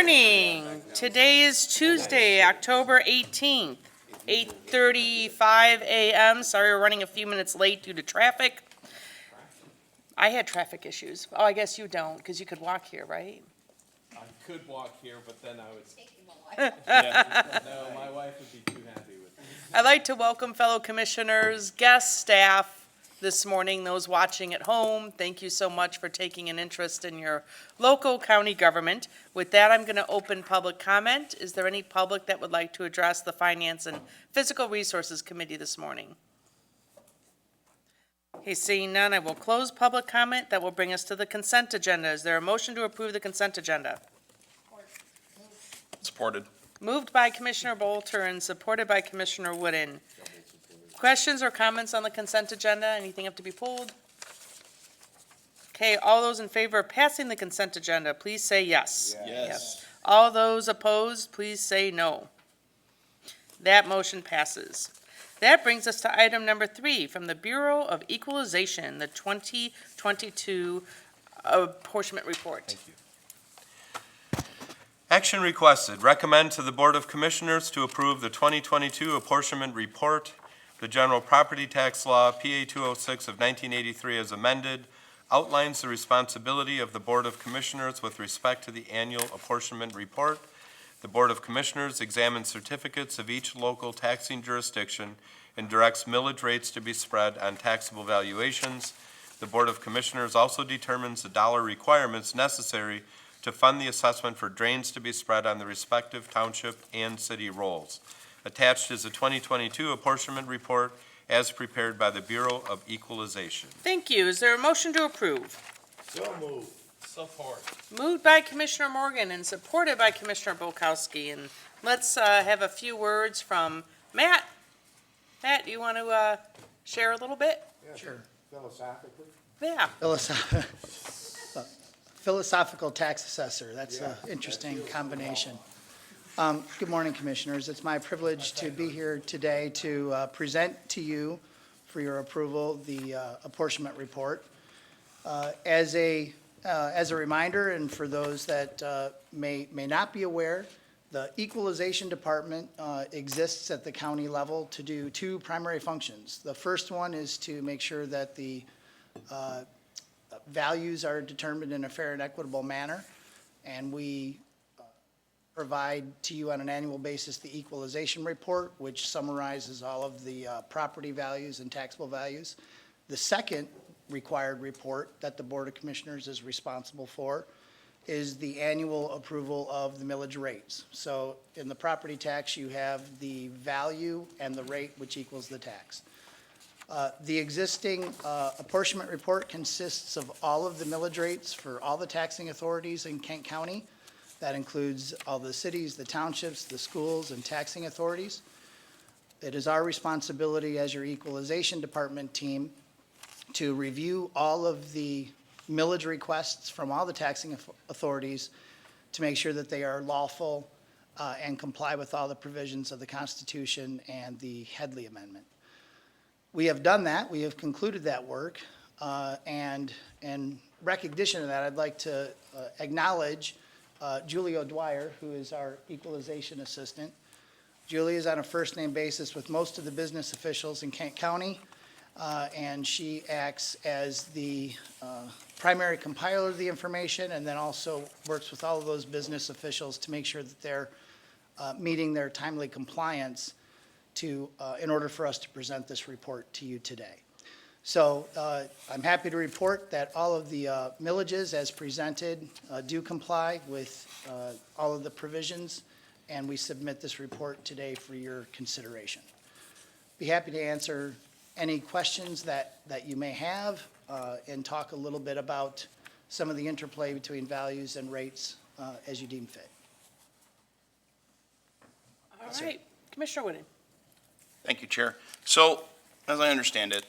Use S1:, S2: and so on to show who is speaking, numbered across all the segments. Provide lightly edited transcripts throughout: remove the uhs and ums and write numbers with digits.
S1: morning. Today is Tuesday, October 18th, 8:35 a.m. Sorry, we're running a few minutes late due to traffic. I had traffic issues. Oh, I guess you don't, because you could walk here, right?
S2: I could walk here, but then I would. Yeah, no, my wife would be too happy with me.
S1: I'd like to welcome fellow commissioners, guests, staff this morning, those watching at home. Thank you so much for taking an interest in your local county government. With that, I'm going to open public comment. Is there any public that would like to address the Finance and Physical Resources Committee this morning? Okay, seeing none, I will close public comment. That will bring us to the consent agenda. Is there a motion to approve the consent agenda?
S3: Supported.
S1: Moved by Commissioner Bolter and supported by Commissioner Wooden. Questions or comments on the consent agenda? Anything have to be pulled? Okay, all those in favor of passing the consent agenda, please say yes.
S3: Yes.
S1: All those opposed, please say no. That motion passes. That brings us to item number 3 from the Bureau of Equalization, the 2022 apportionment report.
S3: Thank you. Action requested. Recommend to the Board of Commissioners to approve the 2022 apportionment report, the General Property Tax Law, PA 206 of 1983 as amended, outlines the responsibility of the Board of Commissioners with respect to the annual apportionment report. The Board of Commissioners examines certificates of each local taxing jurisdiction and directs millage rates to be spread on taxable valuations. The Board of Commissioners also determines the dollar requirements necessary to fund the assessment for drains to be spread on the respective township and city rolls. Attached is a 2022 apportionment report as prepared by the Bureau of Equalization.
S1: Thank you. Is there a motion to approve?
S2: So moved. Support.
S1: Moved by Commissioner Morgan and supported by Commissioner Bolkowski. And let's have a few words from Matt. Matt, do you want to share a little bit?
S4: Yeah, sure. Philosophically?
S1: Yeah.
S4: Philosophical tax assessor, that's an interesting combination. Good morning, Commissioners. It's my privilege to be here today to present to you for your approval the apportionment report. As a reminder, and for those that may not be aware, the Equalization Department exists at the county level to do two primary functions. The first one is to make sure that the values are determined in a fair and equitable manner, and we provide to you on an annual basis the equalization report, which summarizes all of the property values and taxable values. The second required report that the Board of Commissioners is responsible for is the annual approval of the millage rates. So in the property tax, you have the value and the rate, which equals the tax. The existing apportionment report consists of all of the millage rates for all the taxing authorities in Kent County. That includes all the cities, the townships, the schools, and taxing authorities. It is our responsibility as your equalization department team to review all of the millage requests from all the taxing authorities to make sure that they are lawful and comply with all the provisions of the Constitution and the Headley Amendment. We have done that. We have concluded that work. And in recognition of that, I'd like to acknowledge Julie O'Dwyer, who is our equalization assistant. Julie is on a first-name basis with most of the business officials in Kent County, and she acts as the primary compiler of the information and then also works with all of those business officials to make sure that they're meeting their timely compliance in order for us to present this report to you today. So I'm happy to report that all of the millages as presented do comply with all of the provisions, and we submit this report today for your consideration. Be happy to answer any questions that you may have and talk a little bit about some of the interplay between values and rates as you deem fit.
S1: All right. Commissioner Wooden.
S3: Thank you, Chair. So, as I understand it,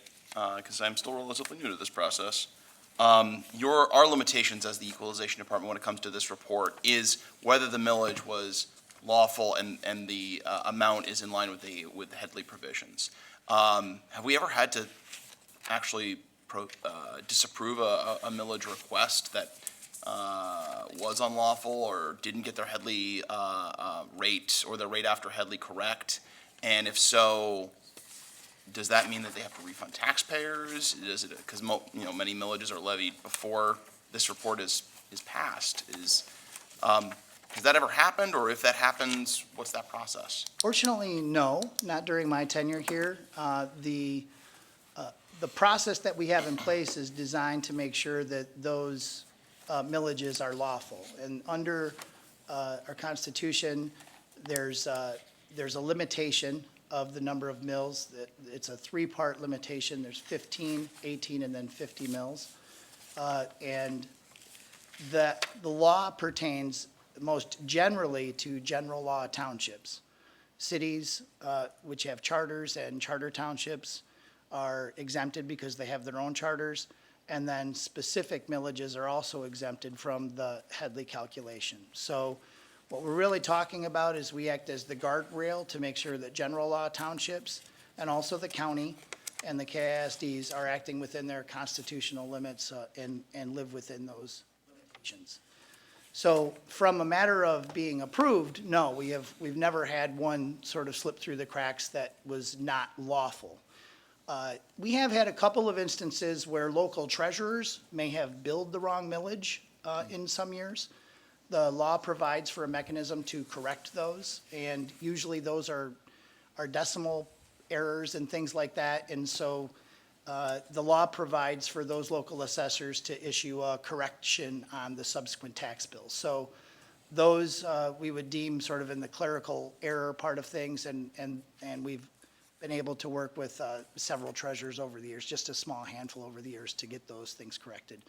S3: because I'm still relatively new to this process, our limitations as the Equalization Department when it comes to this report is whether the millage was lawful and the amount is in line with the Headley provisions. Have we ever had to actually disapprove a millage request that
S5: was unlawful or didn't get their Headley rate or their rate after Headley correct? And if so, does that mean that they have to refund taxpayers? Does it, because many millages are levied before this report is passed. Has that ever happened, or if that happens, what's that process?
S4: Fortunately, no, not during my tenure here. The process that we have in place is designed to make sure that those millages are lawful. And under our Constitution, there's a limitation of the number of mills. It's a three-part limitation. There's 15, 18, and then 50 mills. And the law pertains most generally to general law townships. Cities, which have charters and charter townships, are exempted because they have their own charters. And then specific millages are also exempted from the Headley calculation. So what we're really talking about is we act as the guardrail to make sure that general law townships and also the county and the KISDs are acting within their constitutional limits and live within those limitations. So from a matter of being approved, no, we've never had one sort of slip through the cracks that was not lawful. We have had a couple of instances where local treasurers may have billed the wrong millage in some years. The law provides for a mechanism to correct those, and usually those are decimal errors and things like that. And so the law provides for those local assessors to issue a correction on the subsequent tax bills. So those we would deem sort of in the clerical error part of things, and we've been able to work with several treasurers over the years, just a small handful over the years, to get those things corrected.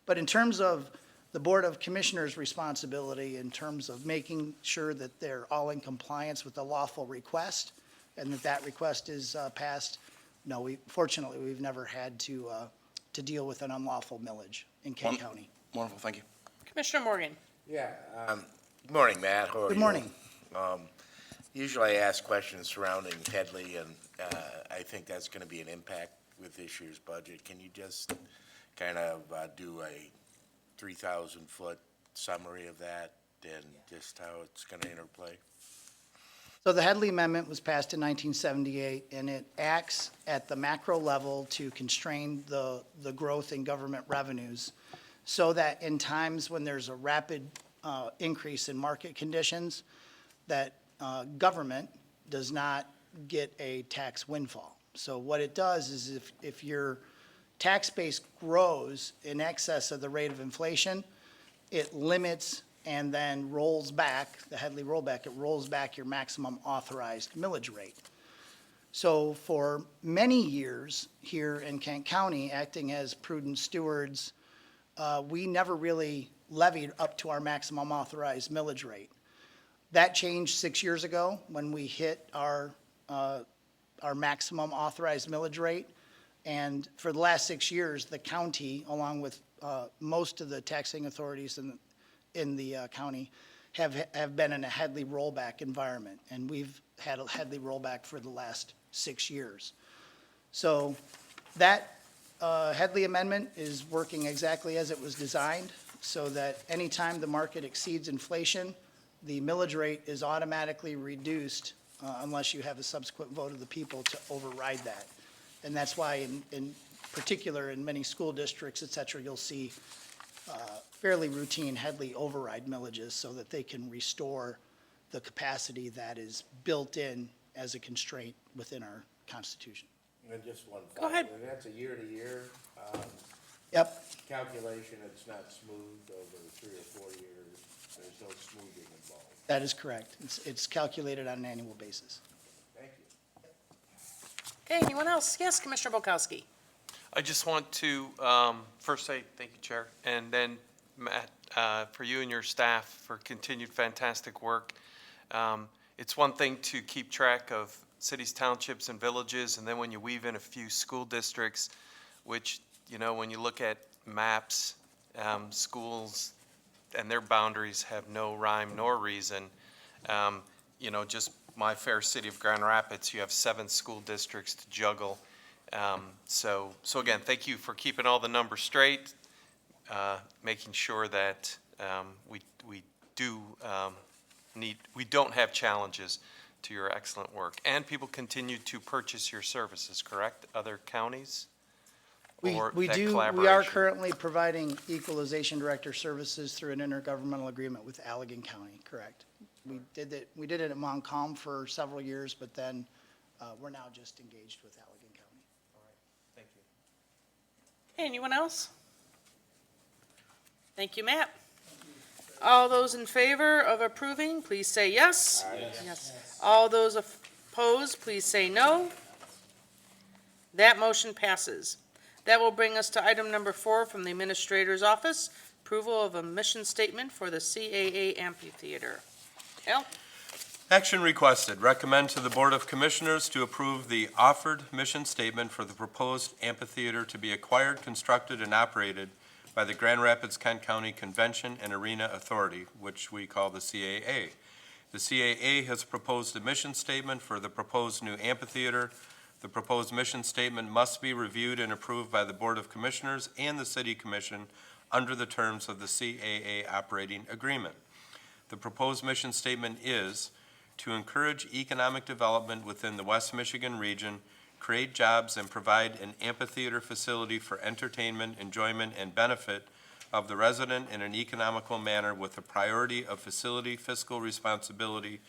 S4: But in terms of the Board of Commissioners' responsibility, in terms of making sure that they're all in compliance with the lawful request and that request is passed, no, fortunately, we've never had to deal with an unlawful millage in Kent County.
S5: Wonderful, thank you.
S1: Commissioner Morgan.
S6: Yeah, good morning, Matt. How are
S4: Good
S6: you?
S4: morning.
S6: Usually I ask questions surrounding Headley, and I think that's going to be an impact with this year's budget. Can you just kind of do a 3,000-foot summary of that and just how it's going to interplay?
S4: So the Headley Amendment was passed in 1978, and it acts at the macro level to constrain the growth in government revenues so that in times when there's a rapid increase in market conditions, that government does not get a tax windfall. So what it does is if your tax base grows in excess of the rate of inflation, it limits and then rolls back, the Headley rollback, it rolls back your maximum authorized millage rate. So for many years here in Kent County, acting as prudent stewards, we never really levied up to our maximum authorized millage rate. That changed 6 years ago when we hit our maximum authorized millage rate. And for the last 6 years, the county, along with most of the taxing authorities in the county, have been in a Headley rollback environment. And we've had a Headley rollback for the last 6 years. So that Headley amendment is working exactly as it was designed, so that anytime the market exceeds inflation, the millage rate is automatically reduced unless you have a subsequent vote of the people to override that. And that's why in particular in many school districts, et cetera, you'll see fairly routine Headley override millages so that they can restore the capacity that is built in as a constraint within our Constitution.
S6: And just one
S1: Go ahead.
S6: And that's a year-to-year
S4: Yep,
S6: calculation. It's not smooth over 3 or 4 years. There's no smoothing involved.
S4: that is correct. It's calculated on an annual basis.
S6: Thank you.
S1: Okay, anyone else? Yes, Commissioner Bukowski.
S7: I just want to first say thank you, Chair, and then Matt, for you and your staff for continued fantastic work. It's one thing to keep track of cities, townships, and villages, and then when you weave in a few school districts, which, you know, when you look at maps, schools and their boundaries have no rhyme nor reason. You know, just my fair city of Grand Rapids, you have 7 school districts to juggle. So again, thank you for keeping all the numbers straight. making sure that we don't have challenges to your excellent work. And people continue to purchase your services, correct? Other counties? Or
S4: We
S7: that
S4: do, we are
S7: collaboration?
S4: currently providing equalization director services through an intergovernmental agreement with Allegan County, correct? We did it at Montcalm for several years, but then we're now just engaged with Allegan County.
S7: Thank you.
S1: Okay, anyone else? Thank you, Matt. All those in favor of approving, please say yes. Yes. All those opposed, please say no. That motion passes. That will bring us to item number 4 from the Administrator's Office, approval of a mission statement for the CAA Amphitheater. Al?
S3: Action requested, recommend to the Board of Commissioners to approve the offered mission statement for the proposed amphitheater to be acquired, constructed, and operated by the Grand Rapids Kent County Convention and Arena Authority, which we call the CAA. The CAA has proposed a mission statement for the proposed new amphitheater. The proposed mission statement must be reviewed and approved by the Board of Commissioners and the City Commission under the terms of the CAA operating agreement. The proposed mission statement is to encourage economic development within the West Michigan region, create jobs, and provide an amphitheater facility for entertainment, enjoyment, and benefit of the resident in an economical manner with a priority of facility fiscal responsibility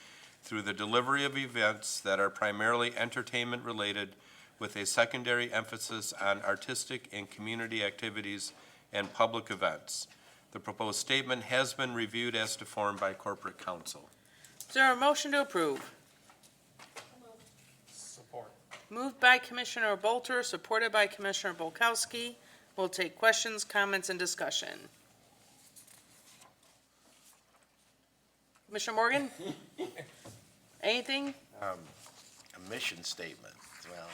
S3: through the delivery of events that are primarily entertainment-related with a secondary emphasis on artistic and community activities and public events. The proposed statement has been reviewed as to form by corporate counsel.
S1: Is there a motion to approve?
S7: Support.
S1: Moved by Commissioner Bolter, supported by Commissioner Bolkowski. We'll take questions, comments, and discussion. Commissioner Morgan? Anything?
S6: A mission statement, well,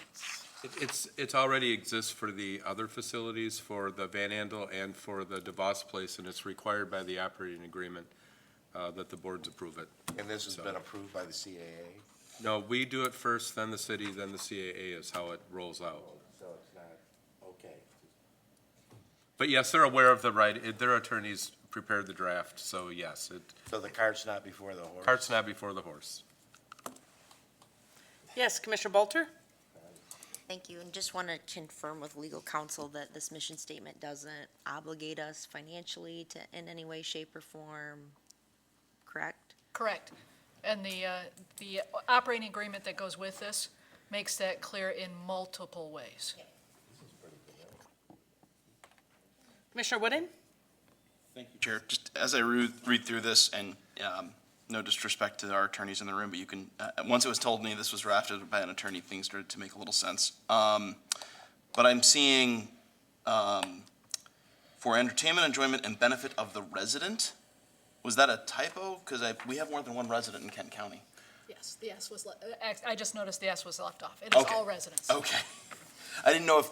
S3: It's already exists for the other facilities, for the Van Andel and for the DeVos Place, and it's required by the operating agreement that the boards approve it.
S6: and this has been approved by the CAA,
S3: No, we do it first, then the city, then the CAA is how it rolls out.
S6: so it's not, okay.
S3: But yes, they're aware of the right, their attorneys prepared the draft, so yes,
S6: So the cart's not before the horse?
S3: cart's not before the horse.
S1: Yes, Commissioner Bolter?
S8: Thank you, and just want to confirm with legal counsel that this mission statement doesn't obligate us financially to, in any way, shape, or form, correct?
S9: Correct. And the operating agreement that goes with this makes that clear in multiple ways.
S1: Commissioner Wooden?
S5: Thank you, Chair. Just as I read through this, and no disrespect to our attorneys in the room, but you can, once it was told me this was drafted by an attorney, things started to make a little sense. But I'm seeing for entertainment, enjoyment, and benefit of the resident. Was that a typo? Because we have more than one resident in Kent County.
S9: Yes, the S was, I just noticed the S was left off. It is
S5: Okay.
S9: all residents.
S5: Okay. I didn't know if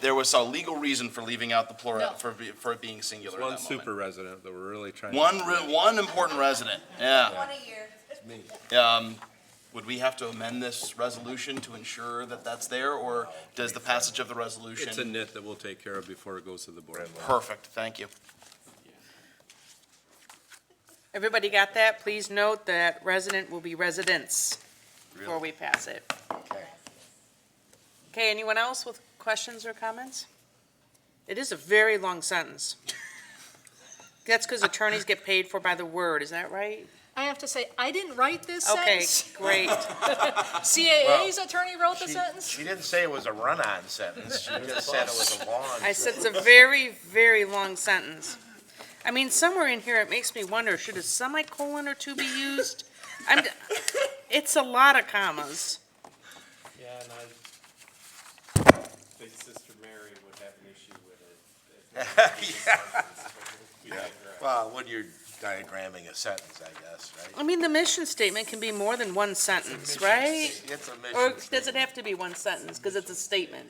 S5: there was a legal reason for leaving out the plural,
S9: No.
S5: for it being singular at
S3: One
S5: that moment.
S3: super resident that we're really trying.
S5: One important resident, yeah.
S8: One a year.
S5: Would we have to amend this resolution to ensure that that's there, or does the passage of the resolution?
S3: It's a nit that we'll take care of before it goes to the board.
S5: Perfect, thank you.
S1: Everybody got that? Please note that resident will be residents before we pass it.
S6: Okay.
S1: Okay, anyone else with questions or comments? It is a very long sentence. That's because attorneys get paid for by the word, is that right?
S9: I have to say, I didn't write this
S1: Okay,
S9: sentence.
S1: great.
S9: CAA's attorney wrote the sentence.
S6: She didn't say it was a run-on sentence, she just said it was a long.
S1: I said it's a very, very long sentence. I mean, somewhere in here, it makes me wonder, should a semicolon or two be used? It's a lot of commas.
S2: Yeah, and I think Sister Mary would have an issue with it.
S6: Well, when you're diagramming a sentence, I guess, right?
S1: I mean, the mission statement can be more than one sentence, right?
S6: It's a
S1: Or
S6: mission
S1: does it
S6: statement.
S1: have to be one sentence, because it's a statement?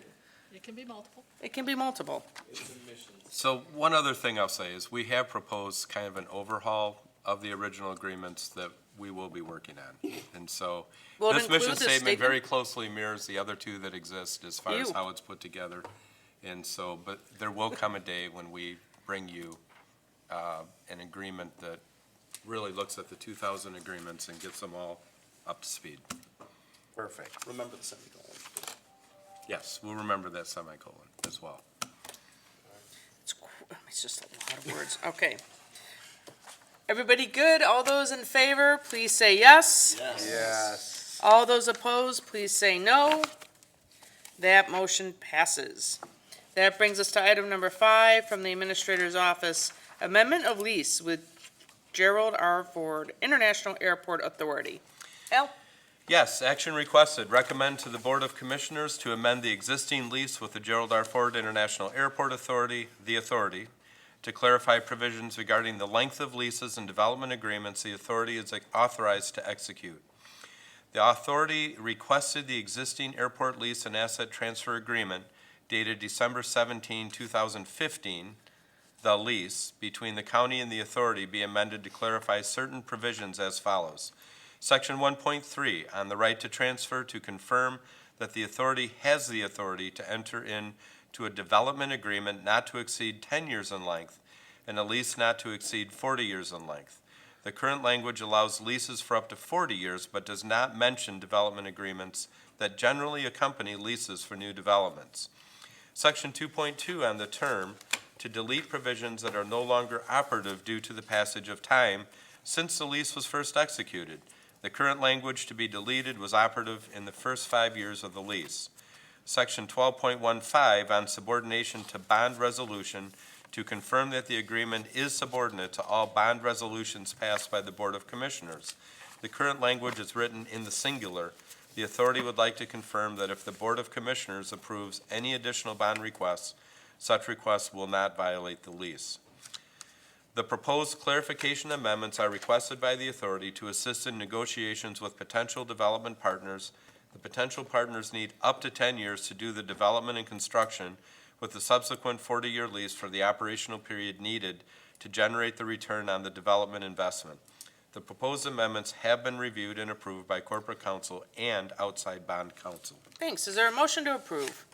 S9: It can be multiple.
S1: It can be multiple.
S2: It's a mission.
S3: So one other thing I'll say is we have proposed kind of an overhaul of the original agreements that we will be working on. And so
S1: Will it
S3: this
S1: include
S3: mission
S1: the
S3: statement
S1: statement?
S3: very closely mirrors the other two that exist as far as
S1: Ew.
S3: how it's put together. And so, but there will come a day when we bring you an agreement that really looks at the 2000 agreements and gets them all up to speed.
S6: Perfect.
S2: Remember the semicolon.
S3: Yes, we'll remember that semicolon as well.
S1: It's just a lot of words. Okay. Everybody good? All those in favor, please say yes.
S6: Yes.
S1: All those opposed, please say no. That motion passes. That brings us to item number 5 from the Administrator's Office, amendment of lease with Gerald R. Ford International Airport Authority. Al?
S3: Yes, action requested. Recommend to the Board of Commissioners to amend the existing lease with the Gerald R. Ford International Airport Authority, the authority, to clarify provisions regarding the length of leases and development agreements the authority is authorized to execute. The authority requested the existing airport lease and asset transfer agreement dated December 17, 2015, the lease between the county and the authority be amended to clarify certain provisions as follows. Section 1.3, on the right to transfer, to confirm that the authority has the authority to enter into a development agreement not to exceed 10 years in length and a lease not to exceed 40 years in length. The current language allows leases for up to 40 years but does not mention development agreements that generally accompany leases for new developments. Section 2.2, on the term, to delete provisions that are no longer operative due to the passage of time since the lease was first executed. The current language to be deleted was operative in the first 5 years of the lease. Section 12.15, on subordination to bond resolution, to confirm that the agreement is subordinate to all bond resolutions passed by the Board of Commissioners. The current language is written in the singular. The authority would like to confirm that if the Board of Commissioners approves any additional bond requests, such requests will not violate the lease. The proposed clarification amendments are requested by the authority to assist in negotiations with potential development partners. The potential partners need up to 10 years to do the development and construction, with the subsequent 40-year lease for the operational period needed to generate the return on the development investment. The proposed amendments have been reviewed and approved by corporate counsel and outside bond counsel.
S1: Thanks. Is there a motion to approve?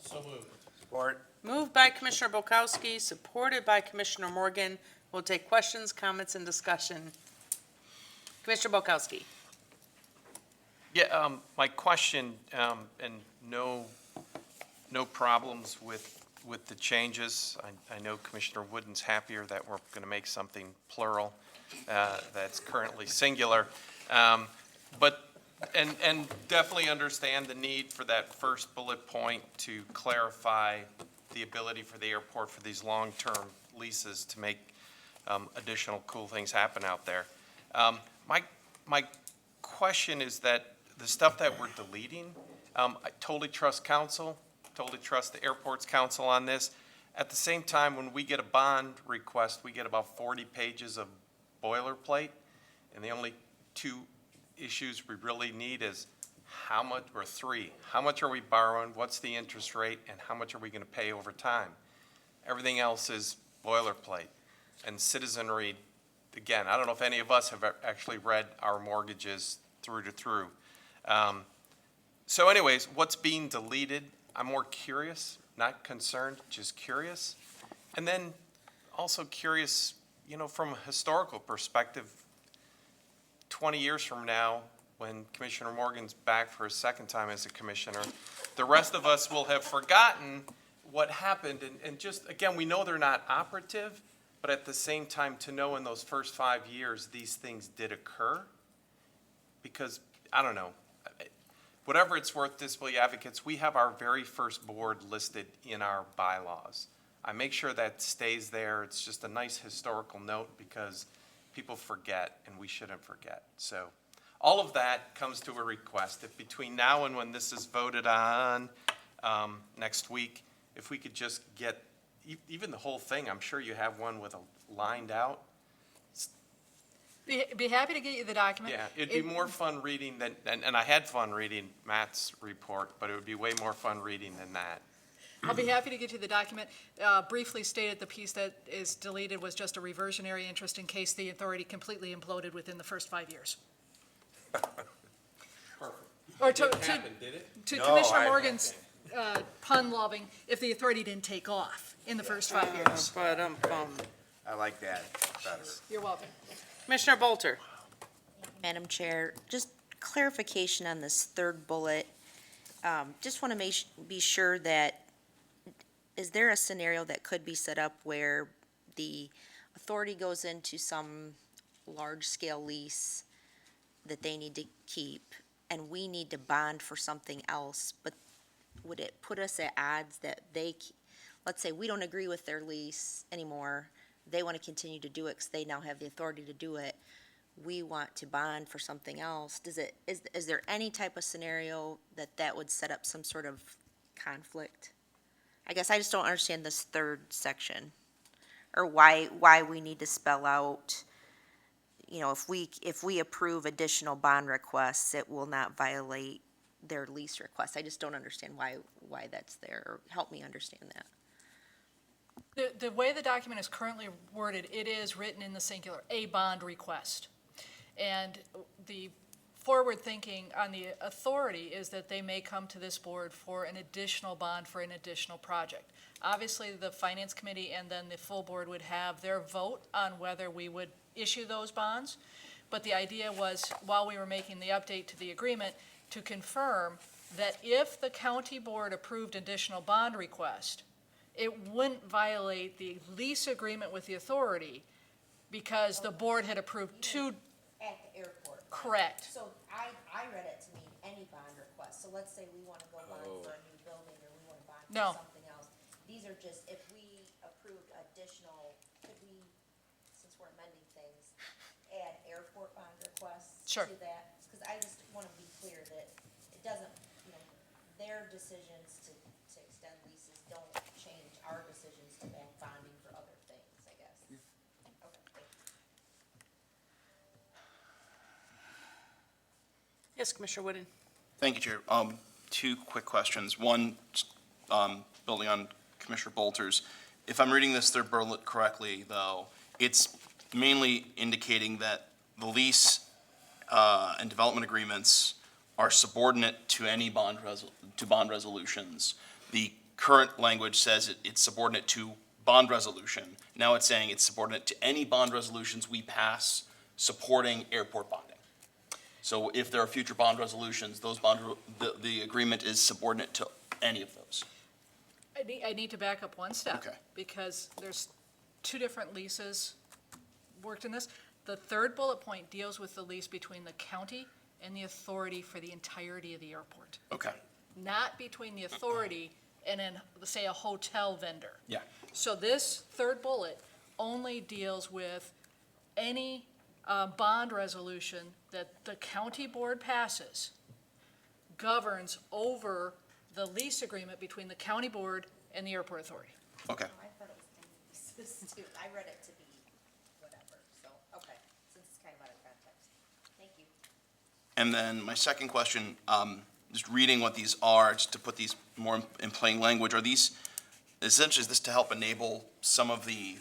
S2: So moved.
S6: Support.
S1: Moved by Commissioner Bukowski, supported by Commissioner Morgan. We'll take questions, comments, and discussion. Commissioner Bukowski.
S7: Yeah, my question, and no problems with the changes. I know Commissioner Wooden's happier that we're going to make something plural that's currently singular. And definitely understand the need for that first bullet point to clarify the ability for the airport for these long-term leases to make additional cool things happen out there. My question is that the stuff that we're deleting, I totally trust council, totally trust the airport's council on this. At the same time, when we get a bond request, we get about 40 pages of boilerplate, and the only 2 issues we really need is how much, or 3, how much are we borrowing, what's the interest rate, and how much are we going to pay over time? Everything else is boilerplate. And citizenry, again, I don't know if any of us have actually read our mortgages through to through. So anyways, what's being deleted? I'm more curious, not concerned, just curious. And then also curious, from a historical perspective, 20 years from now, when Commissioner Morgan's back for a second time as a commissioner, the rest of us will have forgotten what happened. And just, again, we know they're not operative, but at the same time, to know in those first 5 years, these things did occur. Because, I don't know, whatever it's worth, Disability Advocates, we have our very first board listed in our bylaws. I make sure that stays there. It's just a nice historical note because people forget, and we shouldn't forget. So all of that comes to a request. If between now and when this is voted on next week, if we could just get even the whole thing, I'm sure you have one with a lined out.
S9: Be happy to get you the document.
S7: Yeah, it'd be more fun reading than, and I had fun reading Matt's report, but it would be way more fun reading than that.
S9: I'll be happy to get you the document. Briefly stated, the piece that is deleted was just a reversionary interest in case the authority completely imploded within the first 5 years.
S2: Perfect.
S9: Or
S2: It didn't happen, did it?
S9: to
S6: No,
S9: Commissioner
S6: I-
S9: Morgan's, pun loving, if the authority didn't take off in the first 5 years.
S1: But,
S6: I like that better.
S9: You're welcome.
S1: Commissioner Bolter?
S8: Madam Chair, just clarification on this third bullet. Just want to be sure that, is there a scenario that could be set up where the authority goes into some large-scale lease that they need to keep, and we need to bond for something else, but would it put us at odds that let's say we don't agree with their lease anymore, they want to continue to do it because they now have the authority to do it, we want to bond for something else, is there any type of scenario that would set up some sort of conflict? I guess I just don't understand this third section, or why we need to spell out, if we approve additional bond requests, it will not violate their lease requests. I just don't understand why that's there, or help me understand that.
S9: The way the document is currently worded, it is written in the singular, a bond request. And the forward thinking on the authority is that they may come to this board for an additional bond for an additional project. Obviously, the finance committee and then the full board would have their vote on whether we would issue those bonds. But the idea was, while we were making the update to the agreement, to confirm that if the county board approved additional bond request, it wouldn't violate the lease agreement with the authority because the board had approved two.
S8: At the airport.
S9: Correct.
S8: So I read it to mean any bond request. So let's say we want to go bond for a new building, or we want to bond
S9: No.
S8: for something else. These are just, if we approved additional, could we, since we're amending things, add airport bond requests
S9: Sure.
S8: to that? Because I just want to be clear that it doesn't, their decisions to extend leases don't change our decisions to back bonding for other things, I guess. Okay, thank you.
S1: Yes, Commissioner Wooden?
S5: Thank you, Chair. Two quick questions. One, building on Commissioner Bolter's. If I'm reading this third bullet correctly, though, it's mainly indicating that the lease and development agreements are subordinate to any bond resolutions. The current language says it's subordinate to bond resolution. Now it's saying it's subordinate to any bond resolutions we pass supporting airport bonding. So if there are future bond resolutions, the agreement is subordinate to any of those.
S9: I need to back up one step.
S5: Okay.
S9: Because there's two different leases worked in this. The third bullet point deals with the lease between the county and the authority for the entirety of the airport.
S5: Okay.
S9: Not between the authority and then, say, a hotel vendor.
S5: Yeah.
S9: So this third bullet only deals with any bond resolution that the county board passes governs over the lease agreement between the county board and the airport authority.
S5: Okay.
S8: I thought it was kind of leases too. I read it to be whatever, so, okay, since it's kind of out of context. Thank you.
S5: And then my second question, just reading what these are, just to put these more in plain language, are these, essentially, is this to help enable some of the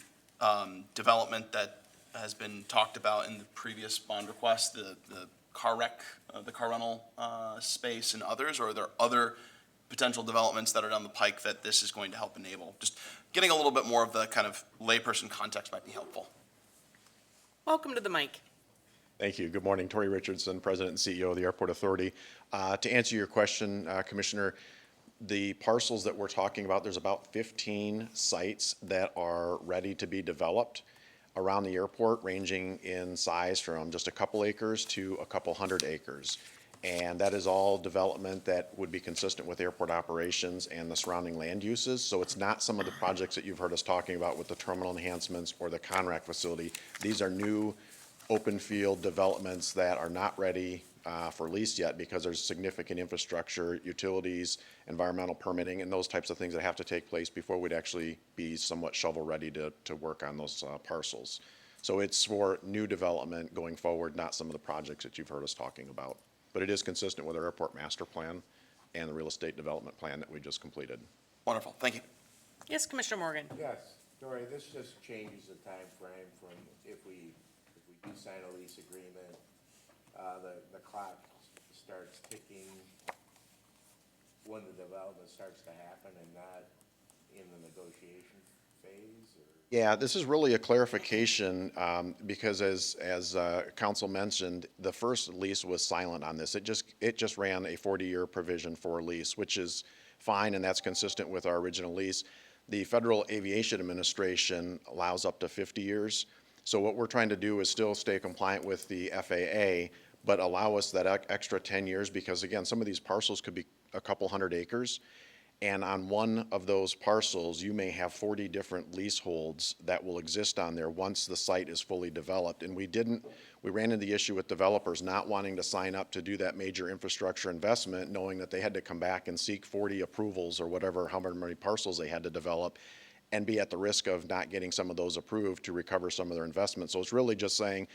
S5: development that has been talked about in the previous bond request, the car wreck, the car rental space and others, or are there other potential developments that are down the pike that this is going to help enable? Just getting a little bit more of the kind of layperson context might be helpful.
S1: Welcome to the mic.
S10: Thank you. Good morning. Tori Richardson, President and CEO of the Airport Authority. To answer your question, Commissioner, the parcels that we're talking about, there's about 15 sites that are ready to be developed around the airport, ranging in size from just a couple acres to a couple hundred acres. And that is all development that would be consistent with airport operations and the surrounding land uses. So it's not some of the projects that you've heard us talking about with the terminal enhancements or the Conrack facility. These are new open field developments that are not ready for lease yet because there's significant infrastructure, utilities, environmental permitting, and those types of things that have to take place before we'd actually be somewhat shovel-ready to work on those parcels. So it's for new development going forward, not some of the projects that you've heard us talking about. But it is consistent with our airport master plan and the real estate development plan that we just completed.
S5: Wonderful. Thank you.
S1: Yes, Commissioner Morgan?
S6: Yes, Dory, this just changes the time frame from if we do sign a lease agreement, the clock starts ticking when the development starts to happen and not in the negotiation phase, or?
S10: Yeah, this is really a clarification, because as council mentioned, the first lease was silent on this. It just ran a 40-year provision for a lease, which is fine, and that's consistent with our original lease. The Federal Aviation Administration allows up to 50 years. So what we're trying to do is still stay compliant with the FAA, but allow us that extra 10 years, because again, some of these parcels could be a couple hundred acres. And on one of those parcels, you may have 40 different leaseholds that will exist on there once the site is fully developed. And we ran into the issue with developers not wanting to sign up to do that major infrastructure investment, knowing that they had to come back and seek 40 approvals or whatever, however many parcels they had to develop, and be at the risk of not getting some of those approved to recover some of their investment. So it's really just saying,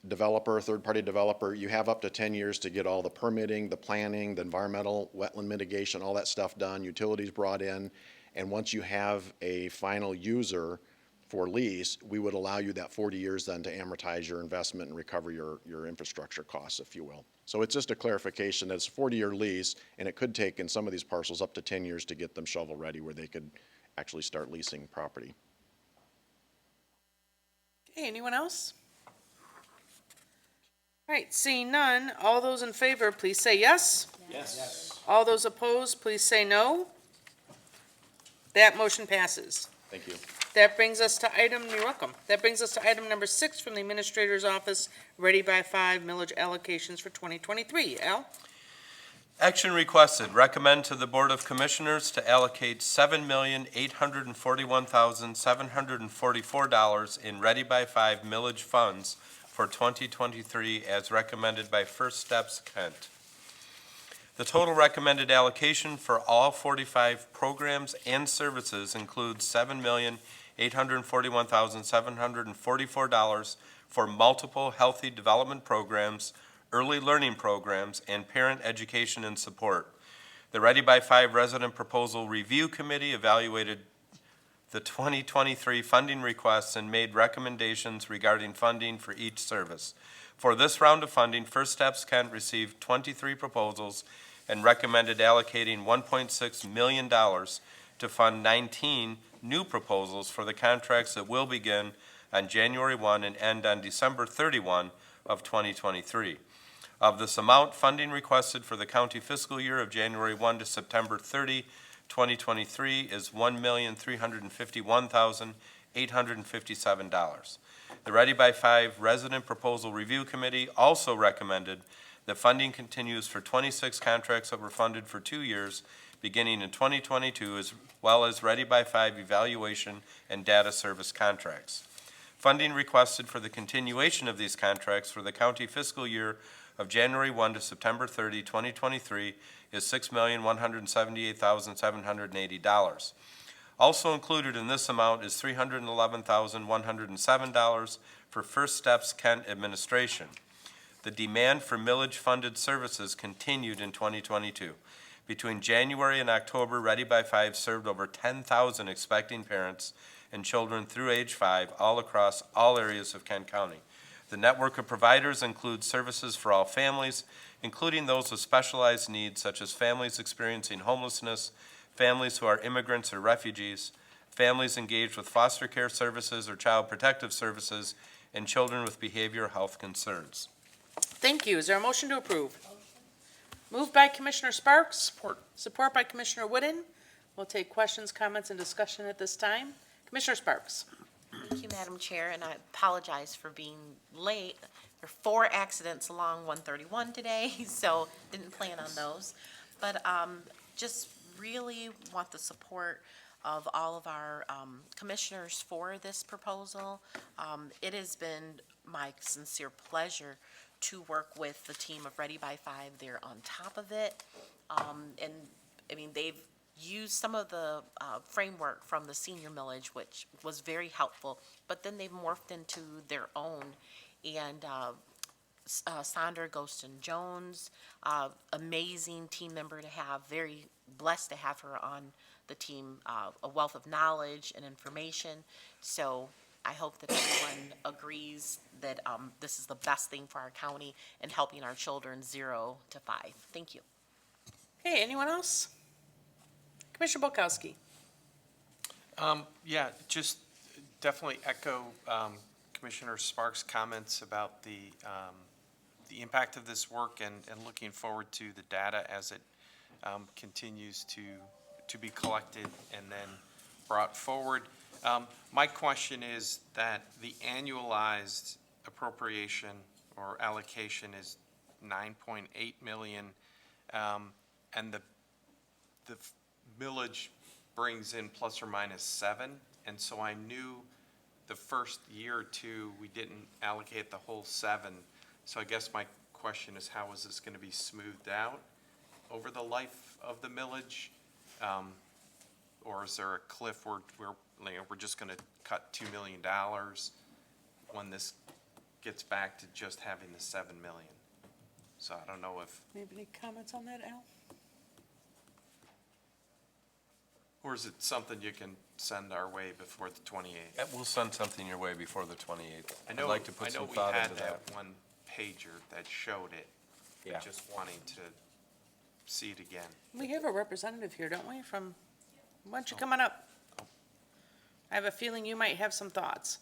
S10: developer, third-party developer, you have up to 10 years to get all the permitting, the planning, the environmental, wetland mitigation, all that stuff done, utilities brought in, and once you have a final user for lease, we would allow you that 40 years then to amortize your investment and recover your infrastructure costs, if you will. So it's just a clarification that it's a 40-year lease, and it could take in some of these parcels up to 10 years to get them shovel-ready where they could actually start leasing property.
S1: Okay, anyone else? All right, seeing none, all those in favor, please say yes.
S2: Yes.
S1: All those opposed, please say no. That motion passes.
S10: Thank you.
S1: That brings us to item, you're welcome. That brings us to item number 6 from the Administrator's Office, Ready by 5 millage allocations for 2023. Al?
S3: Action requested, recommend to the Board of Commissioners to allocate $7,841,744 in Ready by 5 millage funds for 2023 as recommended by First Steps Kent. The total recommended allocation for all 45 programs and services includes $7,841,744 for multiple healthy development programs, early learning programs, and parent education and support. The Ready by 5 Resident Proposal Review Committee evaluated the 2023 funding requests and made recommendations regarding funding for each service. For this round of funding, First Steps Kent received 23 proposals and recommended allocating $1.6 million to fund 19 new proposals for the contracts that will begin on January 1 and end on December 31 of 2023. Of this amount, funding requested for the county fiscal year of January 1 to September 30, 2023 is $1,351,857. The Ready by 5 Resident Proposal Review Committee also recommended that funding continues for 26 contracts that were funded for 2 years, beginning in 2022, as well as Ready by 5 evaluation and data service contracts. Funding requested for the continuation of these contracts for the county fiscal year of January 1 to September 30, 2023 is $6,178,780. Also included in this amount is $311,107 for First Steps Kent administration. The demand for millage-funded services continued in 2022. Between January and October, Ready by 5 served over 10,000 expecting parents and children through age 5 all across all areas of Kent County. The network of providers includes services for all families, including those with specialized needs such as families experiencing homelessness, families who are immigrants or refugees, families engaged with foster care services or child protective services, and children with behavioral health concerns.
S1: Thank you. Is there a motion to approve? Moved by Commissioner Sparks.
S5: Support.
S1: Support by Commissioner Whitten. We'll take questions, comments, and discussion at this time. Commissioner Sparks.
S11: Thank you, Madam Chair, and I apologize for being late. There are 4 accidents along 131 today, so didn't plan on those. But just really want the support of all of our commissioners for this proposal. It has been my sincere pleasure to work with the team of Ready by 5. They're on top of it. And, I mean, they've used some of the framework from the senior millage, which was very helpful, but then they've morphed into their own. And Sandra Ghoston-Jones, amazing team member to have, very blessed to have her on the team, a wealth of knowledge and information. So I hope that everyone agrees that this is the best thing for our county and helping our children 0 to 5. Thank you.
S1: Okay, anyone else? Commissioner Bulkowski.
S7: Yeah, just definitely echo Commissioner Sparks' comments about the impact of this work and looking forward to the data as it continues to be collected and then brought forward. My question is that the annualized appropriation or allocation is 9.8 million, and the millage brings in plus or minus 7, and so I knew the first year or two, we didn't allocate the whole 7. So I guess my question is, how is this gonna be smoothed out over the life of the millage? Or is there a cliff where we're just gonna cut $2 million when this gets back to just having the 7 million? So I don't know if,
S1: Any comments on that, Al?
S7: or is it something you can send our way before the 28th?
S3: Yeah, we'll send something your way before the 28th.
S7: I
S3: I'd
S7: know,
S3: like to put
S7: I know
S3: some
S7: we
S3: thought
S7: had
S3: into that.
S7: one pager that showed it.
S3: Yeah.
S7: Just wanting to see it again.
S1: We have a representative here, don't we, from, why don't you come on up? I have a feeling you might have some thoughts.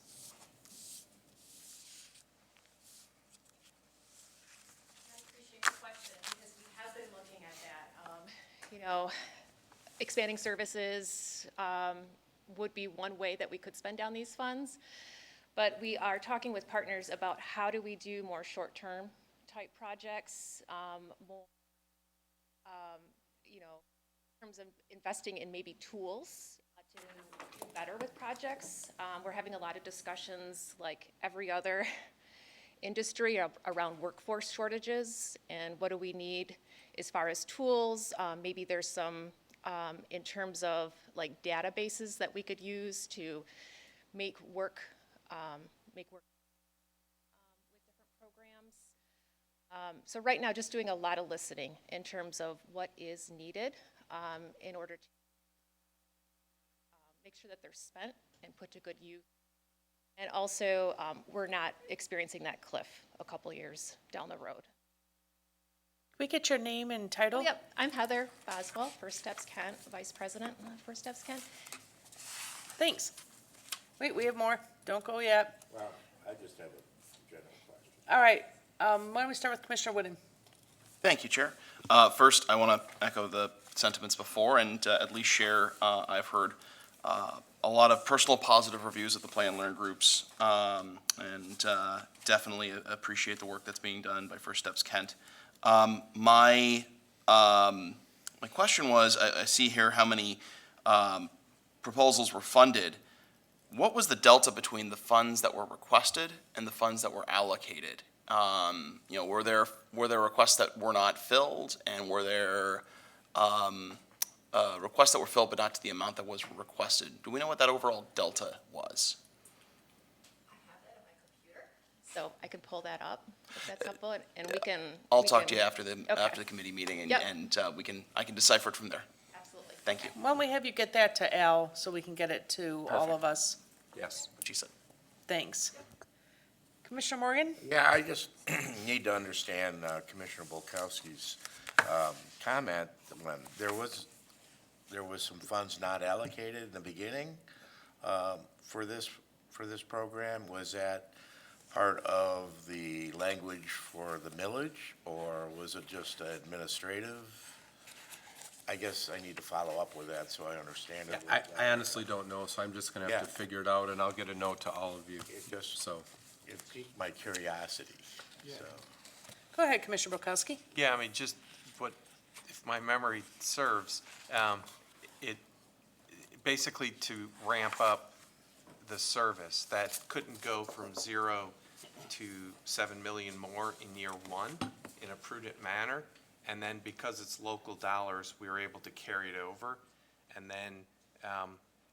S12: I appreciate the question, because we have been looking at that. You know, expanding services would be one way that we could spend down these funds. But we are talking with partners about how do we do more short-term type projects, more, you know, in terms of investing in maybe tools to do better with projects. We're having a lot of discussions, like every other industry, around workforce shortages and what do we need as far as tools. Maybe there's some, in terms of like databases that we could use to make work with different programs. So right now, just doing a lot of listening in terms of what is needed in order to make sure that they're spent and put to good use. And also, we're not experiencing that cliff a couple years down the road.
S1: Can we get your name and title?
S12: Oh, yep, I'm Heather Boswell, First Steps Kent, Vice President of First Steps Kent.
S1: Thanks. Wait, we have more. Don't go yet.
S6: Well, I just have a general question.
S1: All right, why don't we start with Commissioner Wooden?
S5: Thank you, Chair. First, I want to echo the sentiments before and at least share, I've heard a lot of personal positive reviews of the Play and Learn groups, and definitely appreciate the work that's being done by First Steps Kent. My question was, I see here how many proposals were funded. What was the delta between the funds that were requested and the funds that were allocated? You know, were there requests that were not filled, and were there requests that were filled but not to the amount that was requested? Do we know what that overall delta was?
S12: I have that on my computer, so I can pull that up if that's helpful, and we can.
S5: I'll talk to you after the
S12: Okay.
S5: committee meeting, and,
S12: Yep.
S5: and I can decipher it from there.
S12: Absolutely.
S5: Thank you.
S1: Why don't we have you get that to Al so we can get it to all of us?
S3: Yes.
S5: What she said.
S1: Thanks. Commissioner Morgan?
S6: Yeah, I just need to understand Commissioner Bulkowski's comment when there was some funds not allocated in the beginning for this program. Was that part of the language for the millage, or was it just administrative? I guess I need to follow up with that so I understand it.
S3: I honestly don't know, so I'm just gonna have to
S6: Yeah.
S3: figure it out, and I'll get a note to all of you,
S6: It just,
S3: so.
S6: it piqued my curiosity, so.
S1: Go ahead, Commissioner Bulkowski.
S7: Yeah, I mean, just what, if my memory serves, it basically to ramp up the service, that couldn't go from 0 to 7 million more in year 1 in a prudent manner. And then because it's local dollars, we were able to carry it over. And then, I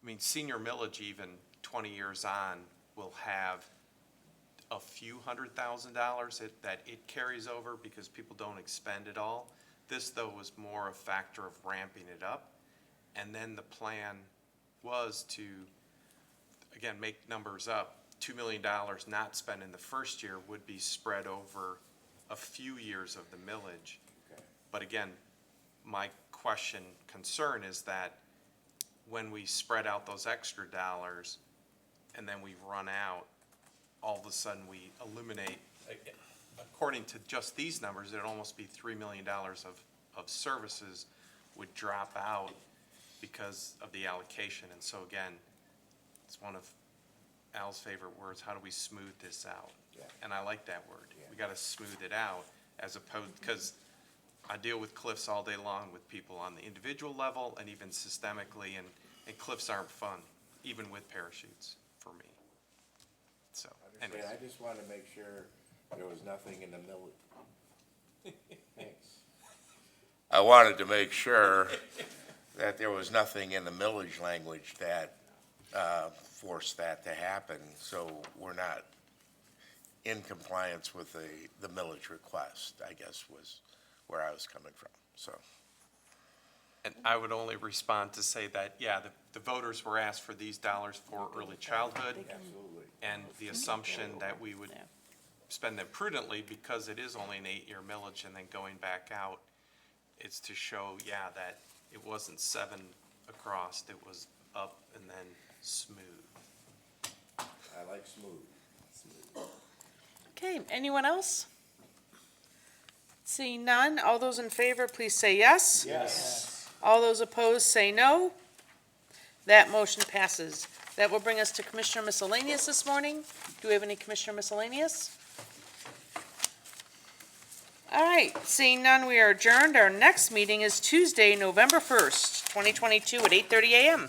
S7: mean, senior millage, even 20 years on, will have a few $100,000 that it carries over because people don't expend it all. This, though, was more a factor of ramping it up. And then the plan was to, again, make numbers up. $2 million not spent in the first year would be spread over a few years of the millage. But again, my concern is that when we spread out those extra dollars and then we run out, all of a sudden we eliminate, according to just these numbers, it'd almost be $3 million of services would drop out because of the allocation. And so again, it's one of Al's favorite words, how do we smooth this out?
S6: Yeah.
S7: And I like that word. We gotta smooth it out as opposed, because I deal with cliffs all day long with people on the individual level and even systemically, and cliffs aren't fun, even with parachutes for me. So, anyways.
S6: I just wanted to make sure there was nothing in the middle. Thanks. I wanted to make sure that there was nothing in the millage language that forced that to happen, so we're not in compliance with the millage request, I guess, was where I was coming from, so.
S7: And I would only respond to say that, yeah, the voters were asked for these dollars for early childhood,
S6: Absolutely.
S7: and the assumption that we would spend them prudently because it is only an 8-year millage, and then going back out, it's to show, yeah, that it wasn't 7 across, it was up and then smooth.
S6: I like smooth.
S1: Okay, anyone else? Seeing none, all those in favor, please say yes.
S6: Yes.
S1: All those opposed, say no. That motion passes. That will bring us to Commissioner Miscellaneous this morning. Do we have any Commissioner Miscellaneous? All right, seeing none, we are adjourned. Our next meeting is Tuesday, November 1st, 2022 at 8:30 a.m.